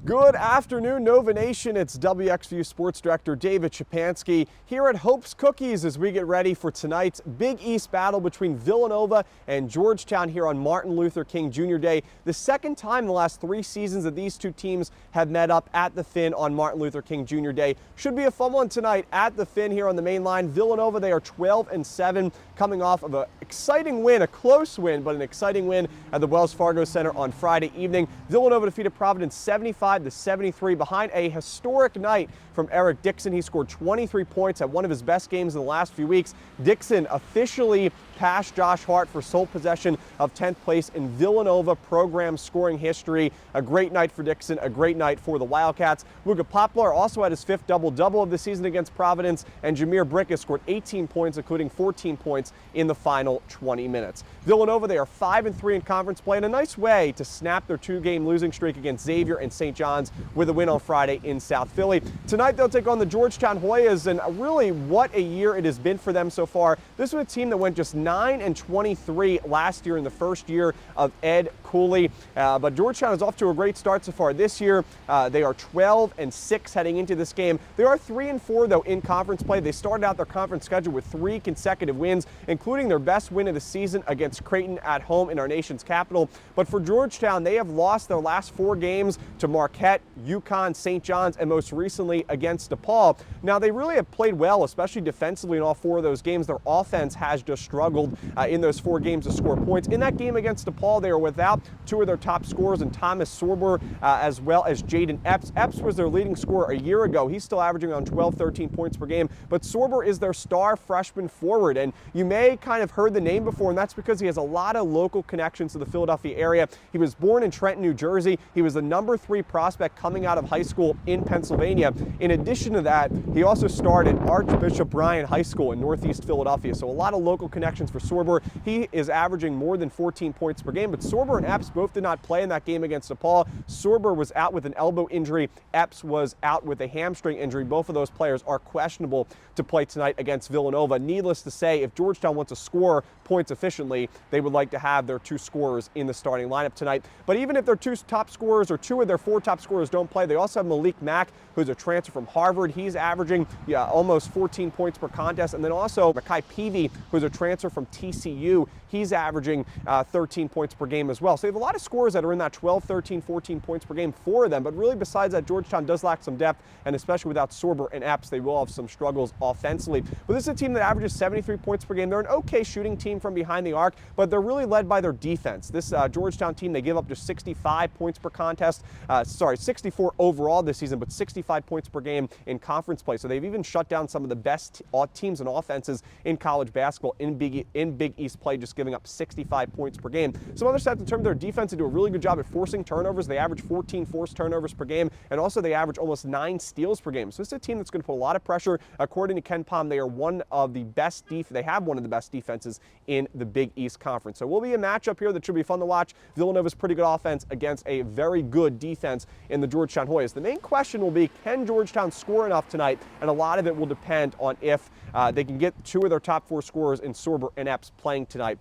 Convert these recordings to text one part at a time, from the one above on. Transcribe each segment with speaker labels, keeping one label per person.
Speaker 1: Good afternoon, Nova Nation. It's WXVU Sports Director David Szczepanski here at Hope's Cookies as we get ready for tonight's Big East battle between Villanova and Georgetown here on Martin Luther King Jr. Day. The second time in the last 3 seasons that these two teams have met up at the Finn on Martin Luther King Jr. Day. Should be a fun one tonight at the Finn here on the main line. Villanova, they are 12-7, coming off of an exciting win, a close win, but an exciting win at the Wells Fargo Center on Friday evening. Villanova defeated Providence 75-73 behind a historic night from Eric Dixon. He scored 23 points at one of his best games in the last few weeks. Dixon officially passed Josh Hart for sole possession of 10th place in Villanova program scoring history. A great night for Dixon, a great night for the Wildcats. Luka Poplar also had his 5th double-double of the season against Providence, and Jameer Brickus scored 18 points, including 14 points in the final 20 minutes. Villanova, they are 5-3 in conference play, and a nice way to snap their 2-game losing streak against Xavier and St. John's with a win on Friday in South Philly. Tonight, they'll take on the Georgetown Hoyas, and really what a year it has been for them so far. This was a team that went just 9-23 last year in the first year of Ed Cooley, but Georgetown is off to a great start so far this year. They are 12-6 heading into this game. They are 3-4 though in conference play. They started out their conference schedule with 3 consecutive wins, including their best win of the season against Creighton at home in our nation's capital. But for Georgetown, they have lost their last 4 games to Marquette, UConn, St. John's, and most recently against DePaul. Now, they really have played well, especially defensively in all 4 of those games. Their offense has just struggled in those 4 games to score points. In that game against DePaul, they were without 2 of their top scorers, and Thomas Sorber as well as Jaden Epps. Epps was their leading scorer a year ago. He's still averaging around 12-13 points per game, but Sorber is their star freshman forward, and you may kind of heard the name before, and that's because he has a lot of local connections to the Philadelphia area. He was born in Trenton, New Jersey. He was the number 3 prospect coming out of high school in Pennsylvania. In addition to that, he also started Archbishop Bryan High School in Northeast Philadelphia, so a lot of local connections for Sorber. He is averaging more than 14 points per game, but Sorber and Epps both did not play in that game against DePaul. Sorber was out with an elbow injury. Epps was out with a hamstring injury. Both of those players are questionable to play tonight against Villanova. Needless to say, if Georgetown wants to score points efficiently, they would like to have their 2 scorers in the starting lineup tonight. But even if their 2 top scorers or 2 of their 4 top scorers don't play, they also have Malik Mack, who's a transfer from Harvard. He's averaging almost 14 points per contest. And then also Makai Peavy, who's a transfer from TCU. He's averaging 13 points per game as well. So they have a lot of scorers that are in that 12, 13, 14 points per game for them. But really, besides that, Georgetown does lack some depth, and especially without Sorber and Epps, they will have some struggles offensively. But this is a team that averages 73 points per game. They're an okay shooting team from behind the arc, but they're really led by their defense. This Georgetown team, they give up just 65 points per contest. 64 overall this season, but 65 points per game in conference play. So they've even shut down some of the best teams and offenses in college basketball in Big East play, just giving up 65 points per game. Some other stats in terms of their defense, they do a really good job at forcing turnovers. They average 14 forced turnovers per game, and also they average almost 9 steals per game. So this is a team that's going to put a lot of pressure. According to Ken Pom, they are one of the best they have one of the best defenses in the Big East Conference. So it will be a matchup here that should be fun to watch. Villanova's pretty good offense against a very good defense in the Georgetown Hoyas. The main question will be, can Georgetown score enough tonight? And a lot of it will depend on if they can get 2 of their top 4 scorers in Sorber and Epps playing tonight.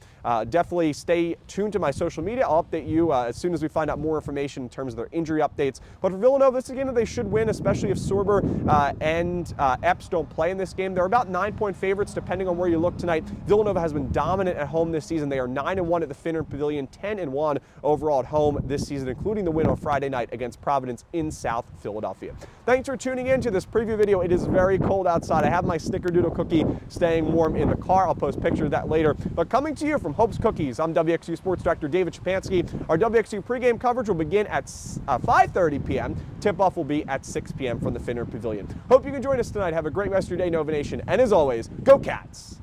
Speaker 1: Definitely stay tuned to my social media. I'll update you as soon as we find out more information in terms of their injury updates. But for Villanova, this is a game that they should win, especially if Sorber and Epps don't play in this game. They're about 9-point favorites depending on where you look tonight. Villanova has been dominant at home this season. They are 9-1 at the Finner Pavilion, 10-1 overall at home this season, including the win on Friday night against Providence in South Philadelphia. Thanks for tuning in to this preview video. It is very cold outside. I have my snickerdoodle cookie staying warm in the car. I'll post pictures of that later. But coming to you from Hope's Cookies, I'm WXVU Sports Director David Szczepanski. Our WXVU pregame coverage will begin at 5:30 p.m. Tip-off will be at 6 p.m. from the Finner Pavilion. Hope you can join us tonight. Have a great rest of your day, Nova Nation. And as always, go Cats!